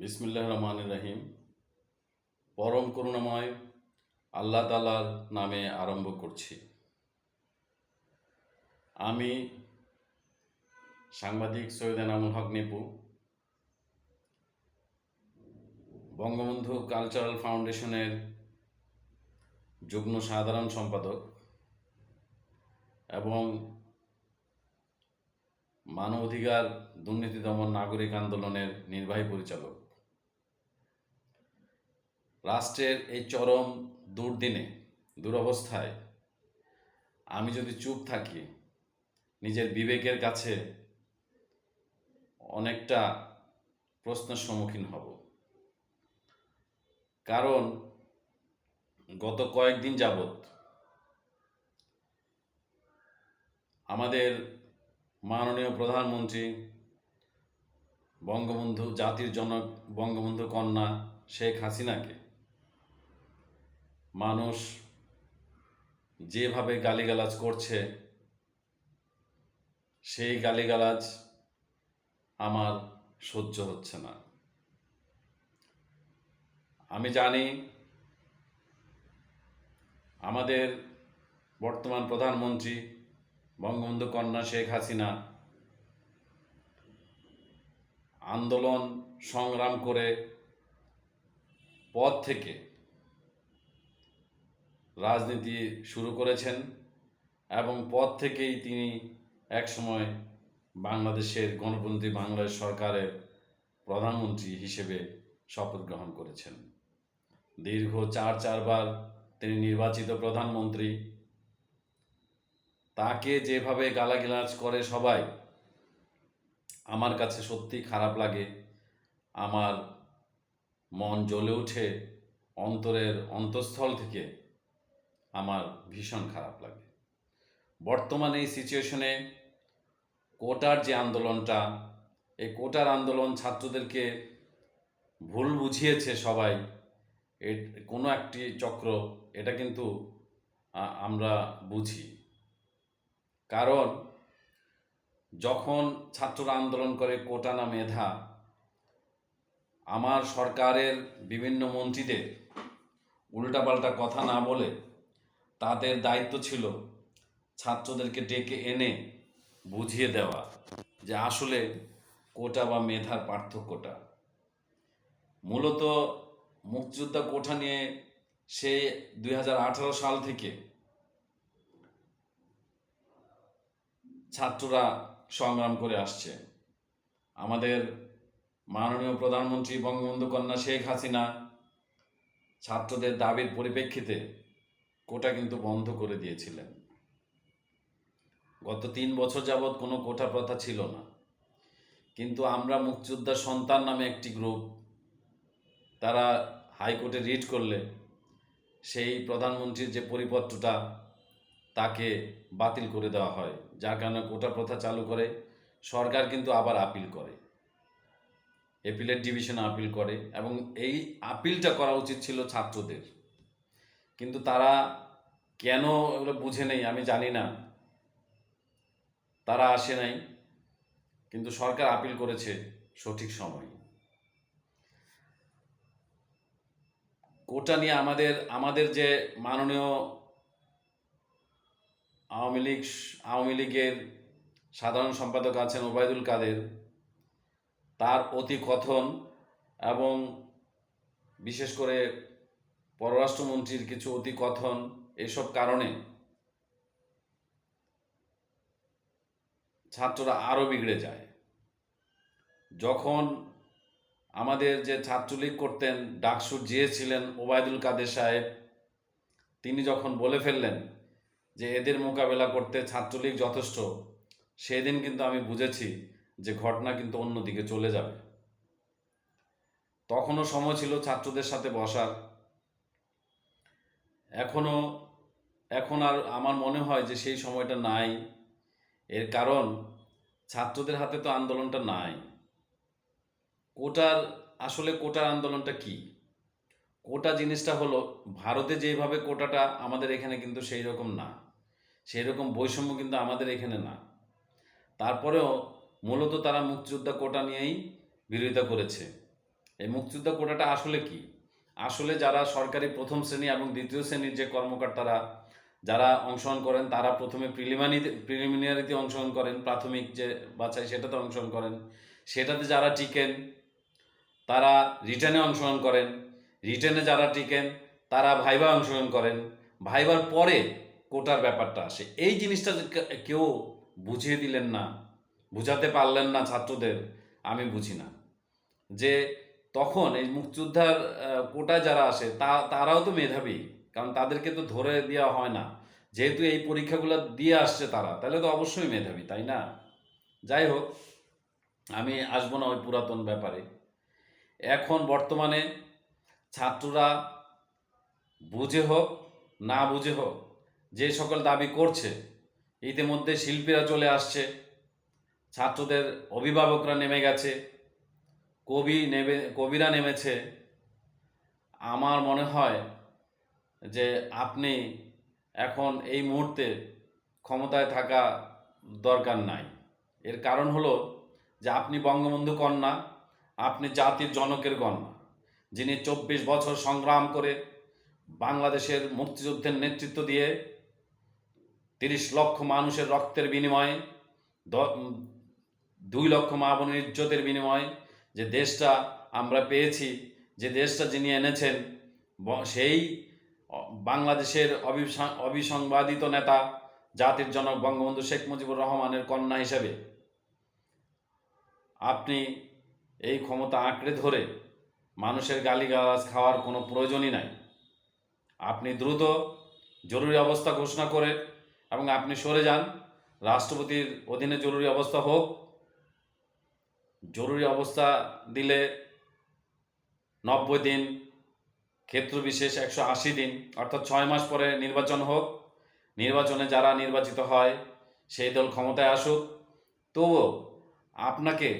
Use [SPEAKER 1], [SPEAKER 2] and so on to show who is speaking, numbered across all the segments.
[SPEAKER 1] বিসমিল্লাহির রহমানির রহিম। পরম করুণাময় আল্লাহ তাআলার নামে আরম্ভ করছি। আমি সাংবাদিক সৈয়দ এনামুল হক নিপু, বঙ্গবন্ধু কালচারাল ফাউন্ডেশনের যুগ্ম সাধারণ সম্পাদক এবং মানবাধিকার দুর্নীতি দমন নাগরিক আন্দোলনের নির্বাহী পরিচালক। রাষ্ট্রের এই চরম দুর্দিনে, দুরবস্থায় আমি যদি চুপ থাকি, নিজের বিবেকের কাছে অনেকটা প্রশ্নের সম্মুখীন হব। কারণ গত কয়েকদিন যাবৎ আমাদের মাননীয় প্রধানমন্ত্রী, বঙ্গবন্ধু জাতির জনক বঙ্গবন্ধু কন্যা শেখ হাসিনাকে মানুষ যেভাবে গালিগালাজ করছে, সেই গালিগালাজ আমার সহ্য হচ্ছে না। আমি জানি আমাদের বর্তমান প্রধানমন্ত্রী বঙ্গবন্ধু কন্যা শেখ হাসিনা আন্দোলন সংগ্রাম করে পদ থেকে রাজনীতি শুরু করেছেন এবং পদ থেকেই তিনি একসময় বাংলাদেশের গণতন্ত্রী বাংলাদেশ সরকারের প্রধানমন্ত্রী হিসেবে শপথ গ্রহণ করেছেন। দীর্ঘ চারবার তিনি নির্বাচিত প্রধানমন্ত্রী। তাকে যেভাবে গালাগালাজ করে সবাই, আমার কাছে সত্যি খারাপ লাগে। আমার মন জ্বলে ওঠে, অন্তরের অন্তঃস্থল থেকে আমার ভীষণ খারাপ লাগে। বর্তমানে এই সিচুয়েশনে কোটার যে আন্দোলনটা, এই কোটার আন্দোলন ছাত্রদেরকে ভুল বুঝিয়েছে সবাই, কোনো একটি চক্র, এটা কিন্তু আমরা বুঝি। কারণ যখন ছাত্ররা আন্দোলন করে কোটা না মেধা, আমার সরকারের বিভিন্ন মন্ত্রীদের উল্টাপাল্টা কথা না বলে তাদের দায়িত্ব ছিল ছাত্রদেরকে ডেকে এনে বুঝিয়ে দেওয়া যে আসলে কোটা বা মেধার পার্থক্যটা। মূলত মুক্তিযোদ্ধা কোটা নিয়ে সে 2018 সাল থেকে ছাত্ররা সংগ্রাম করে আসছে। আমাদের মাননীয় প্রধানমন্ত্রী বঙ্গবন্ধু কন্যা শেখ হাসিনা ছাত্রদের দাবির পরিপ্রেক্ষিতে কোটা কিন্তু বন্ধ করে দিয়েছিলেন। গত 3 বছর যাবৎ কোনো কোটা প্রথা ছিল না। কিন্তু আমরা মুক্তিযোদ্ধার সন্তান নামে একটি গ্রুপ, তারা হাইকোর্টে রিট করলে সেই প্রধানমন্ত্রীর যে পরিপত্রটা তাকে বাতিল করে দেওয়া হয়, যার কারণে কোটা প্রথা চালু করে সরকার কিন্তু আবার আপিল করে, অ্যাপিলেট ডিভিশনে আপিল করে, এবং এই আপিলটা করা উচিত ছিল ছাত্রদের। কিন্তু তারা কেন এগুলো বুঝে নেই আমি জানি না, তারা আসে নাই। কিন্তু সরকার আপিল করেছে সঠিক সময়। কোটা নিয়ে আমাদের যে মাননীয় আওয়ামী লীগের সাধারণ সম্পাদক আছেন ওবায়দুল কাদের, তার অতি কথন এবং বিশেষ করে পররাষ্ট্রমন্ত্রীর কিছু অতি কথন, এসব কারণে ছাত্ররা আরও বিগড়ে যায়। যখন আমাদের যে ছাত্রলীগ করতেন, ডাকসুর জিএ ছিলেন ওবায়দুল কাদের সাহেব, তিনি যখন বলে ফেললেন যে এদের মোকাবেলা করতে ছাত্রলীগ যথেষ্ট, সেদিন কিন্তু আমি বুঝেছি যে ঘটনা কিন্তু অন্যদিকে চলে যাবে। তখনও সময় ছিল ছাত্রদের সাথে বসার। এখন আর আমার মনে হয় যে সেই সময়টা নাই। এর কারণ ছাত্রদের হাতে তো আন্দোলনটা নাই। কোটার আন্দোলনটা কি? কোটা জিনিসটা হলো, ভারতে যেভাবে কোটাটা, আমাদের এখানে কিন্তু সেই রকম না, সেই রকম বৈষম্য কিন্তু আমাদের এখানে না। তারপরেও মূলত তারা মুক্তিযোদ্ধা কোটা নিয়েই বিরোধিতা করেছে এই মুক্তিযোদ্ধা কোটাটা আসলে কি? আসলে যারা সরকারি প্রথম শ্রেণী এবং দ্বিতীয় শ্রেণীর যে কর্মকর্তারা যারা অংশগ্রহণ করেন, তারা প্রথমে প্রিলিমিনারিতে অংশগ্রহণ করেন, প্রাথমিক যে বাছাই সেটাতে অংশগ্রহণ করেন, সেটাতে যারা টিকেন তারা রিটেনে অংশগ্রহণ করেন, রিটেনে যারা টিকেন তারা ভাইবা অংশগ্রহণ করেন, ভাইবার পরে কোটার ব্যাপারটা আসে। এই জিনিসটা কেউ বুঝিয়ে দিলেন না, বুঝাতে পারলেন না ছাত্রদের, আমি বুঝি না। যে তখন এই মুক্তিযোদ্ধার কোটায় যারা আসে তারাও তো মেধাবী, কারণ তাদেরকে তো ধরে দেওয়া হয় না, যেহেতু এই পরীক্ষাগুলো দিয়ে আসছে তারা, তাহলে তো অবশ্যই মেধাবী, তাই না? যাই হোক, আমি আসবো না ওই পুরাতন ব্যাপারে। এখন বর্তমানে ছাত্ররা বুঝে হোক না বুঝে হোক যে সকল দাবি করছে, ইতিমধ্যে শিল্পীরা চলে আসছে, ছাত্রদের অভিভাবকরা নেমে গেছে, কবিরা নেমেছে। আমার মনে হয় যে আপনি এখন এই মুহূর্তে ক্ষমতায় থাকা দরকার নাই। এর কারণ হলো যে আপনি বঙ্গবন্ধু কন্যা, আপনি জাতির জনকের কন্যা, যিনি 24 বছর সংগ্রাম করে বাংলাদেশের মুক্তিযুদ্ধের নেতৃত্ব দিয়ে 30 লক্ষ মানুষের রক্তের বিনিময়ে 2 লক্ষ মা বোনের ইজ্জতের বিনিময়ে যে দেশটা আমরা পেয়েছি, যে দেশটা যিনি এনেছেন, সেই বাংলাদেশের অবিসংবাদিত নেতা, জাতির জনক বঙ্গবন্ধু শেখ মুজিবুর রহমানের কন্যা হিসেবে আপনি এই ক্ষমতা আঁকড়ে ধরে মানুষের গালিগালাজ খাওয়ার কোনো প্রয়োজনই নাই। আপনি দ্রুত জরুরি অবস্থা ঘোষণা করে এবং আপনি সরে যান, রাষ্ট্রপতির অধীনে জরুরি অবস্থা হোক। জরুরি অবস্থা দিলে 90 দিন, ক্ষেত্রবিশেষ 180 দিন, অর্থাৎ 6 মাস পরে নির্বাচন হোক। নির্বাচনে যারা নির্বাচিত হয় সেই দল ক্ষমতায় আসুক। তবুও আপনাকে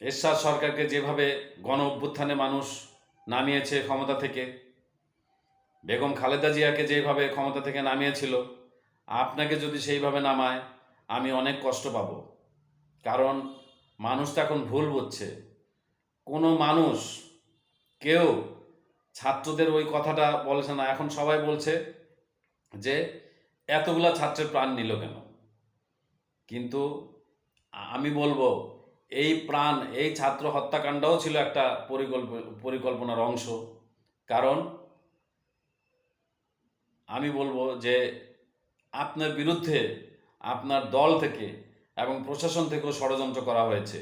[SPEAKER 1] এরশাদ সরকারকে যেভাবে গণ অভ্যুত্থানে মানুষ নামিয়েছে ক্ষমতা থেকে, বেগম খালেদা জিয়াকে যেভাবে ক্ষমতা থেকে নামিয়েছিল, আপনাকে যদি সেইভাবে নামায় আমি অনেক কষ্ট পাব। কারণ মানুষ তো এখন ভুল বুঝছে। কোনো মানুষ কেউ ছাত্রদের ওই কথাটা বলছে না, এখন সবাই বলছে যে এতগুলা ছাত্রের প্রাণ নিল কেন। কিন্তু আমি বলবো এই ছাত্র হত্যাকাণ্ডও ছিল একটা পরিকল্পনার অংশ। কারণ আমি বলবো যে আপনার বিরুদ্ধে আপনার দল থেকে এবং প্রশাসন থেকেও ষড়যন্ত্র করা হয়েছে।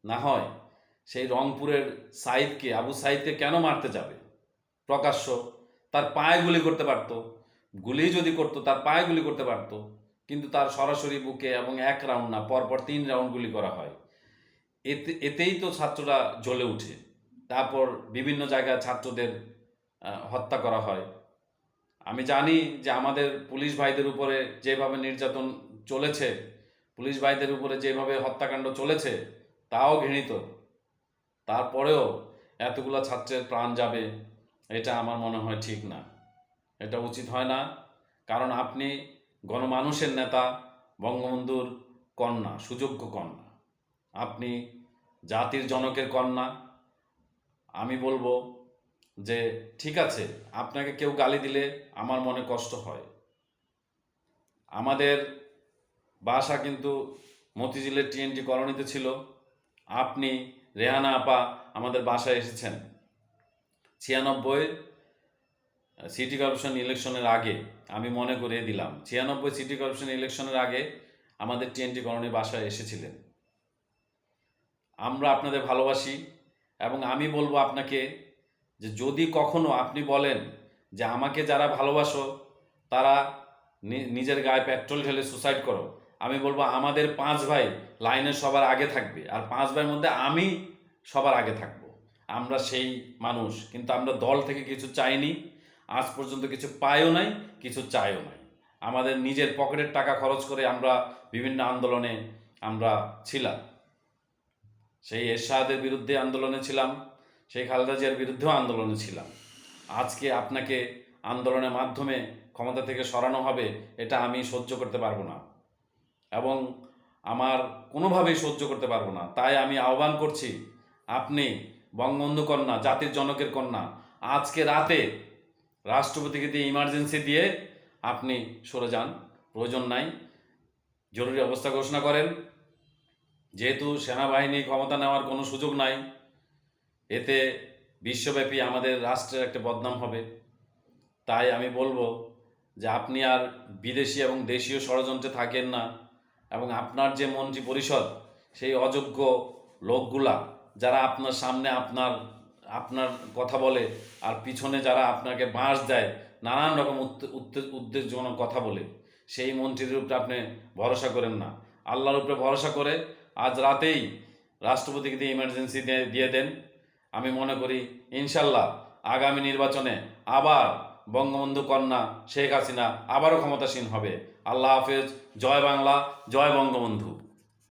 [SPEAKER 1] না হয় সেই রংপুরের আবু সাইদকে কেন মারতে যাবে প্রকাশ্য? তার পায়ে গুলি করতে পারতো, গুলি যদি করতো তার পায়ে গুলি করতে পারতো, কিন্তু তার সরাসরি বুকে এবং 1 রাউন্ড না, পরপর 3 রাউন্ড গুলি করা হয়। এতেই তো ছাত্ররা জ্বলে উঠে। তারপর বিভিন্ন জায়গায় ছাত্রদের হত্যা করা হয়। আমি জানি যে আমাদের পুলিশ ভাইদের উপরে যেভাবে নির্যাতন চলেছে, পুলিশ ভাইদের উপরে যেভাবে হত্যাকাণ্ড চলেছে, তাও ঘৃণিত। তারপরেও এতগুলো ছাত্রের প্রাণ যাবে, এটা আমার মনে হয় ঠিক না, এটা উচিত হয় না। কারণ আপনি গণমানুষের নেতা, বঙ্গবন্ধুর কন্যা, সুযোগ্য কন্যা, আপনি জাতির জনকের কন্যা। আমি বলবো যে ঠিক আছে, আপনাকে কেউ গালি দিলে আমার মনে কষ্ট হয়। আমাদের বাসা কিন্তু মতিঝিলের TNT কলোনিতে ছিল। আপনি, রেহানা আপা আমাদের বাসায় এসেছেন 96 সিটি কর্পোরেশন ইলেকশনের আগে। আমি মনে করিয়ে দিলাম, 96 সিটি কর্পোরেশন ইলেকশনের আগে আমাদের TNT কলোনি বাসায় এসেছিলেন। আমরা আপনাদের ভালোবাসি এবং আমি বলবো আপনাকে যে যদি কখনো আপনি বলেন যে আমাকে যারা ভালোবাসো তারা নিজের গায়ে পেট্রোল ঢেলে সুসাইড করো, আমি বলবো আমাদের 5 ভাই লাইনে সবার আগে থাকবে, আর 5 ভাইয়ের মধ্যে আমি সবার আগে থাকবো। আমরা সেই মানুষ, কিন্তু আমরা দল থেকে কিছু চাইনি, আজ পর্যন্ত কিছু পাইও নাই, কিছু চাইও নাই। আমাদের নিজের পকেটের টাকা খরচ করে আমরা বিভিন্ন আন্দোলনে আমরা ছিলাম। সেই এরশাদের বিরুদ্ধে আন্দোলনে ছিলাম, সেই খালেদা জিয়ার বিরুদ্ধেও আন্দোলনে ছিলাম। আজকে আপনাকে আন্দোলনের মাধ্যমে ক্ষমতা থেকে সরানো হবে, এটা আমি সহ্য করতে পারবো না এবং আমার কোনোভাবেই সহ্য করতে পারবো না। তাই আমি আহ্বান করছি, আপনি বঙ্গবন্ধু কন্যা, জাতির জনকের কন্যা, আজকে রাতে রাষ্ট্রপতিকে দিয়ে ইমার্জেন্সি দিয়ে আপনি সরে যান, প্রয়োজন নাই, জরুরি অবস্থা ঘোষণা করেন। যেহেতু সেনাবাহিনী ক্ষমতা নেওয়ার কোনো সুযোগ নাই, এতে বিশ্বব্যাপী আমাদের রাষ্ট্রের একটা বদনাম হবে। তাই আমি বলবো যে আপনি আর বিদেশি এবং দেশীয় ষড়যন্ত্রে থাকেন না, এবং আপনার যে মন্ত্রী পরিষদ, সেই অযোগ্য লোকগুলা যারা আপনার সামনে আপনার আপনার কথা বলে আর পিছনে যারা আপনাকে বাঁশ দেয়, নানান রকম উদ্বেগজনক কথা বলে, সেই মন্ত্রীদের উপরে আপনি ভরসা করেন না। আল্লাহর উপরে ভরসা করে আজ রাতেই রাষ্ট্রপতিকে দিয়ে ইমার্জেন্সি দিয়ে দেন। আমি মনে করি ইনশাল্লাহ আগামী নির্বাচনে আবার বঙ্গবন্ধু কন্যা শেখ হাসিনা আবারও ক্ষমতাসীন হবে। আল্লাহ হাফেজ। জয় বাংলা, জয় বঙ্গবন্ধু।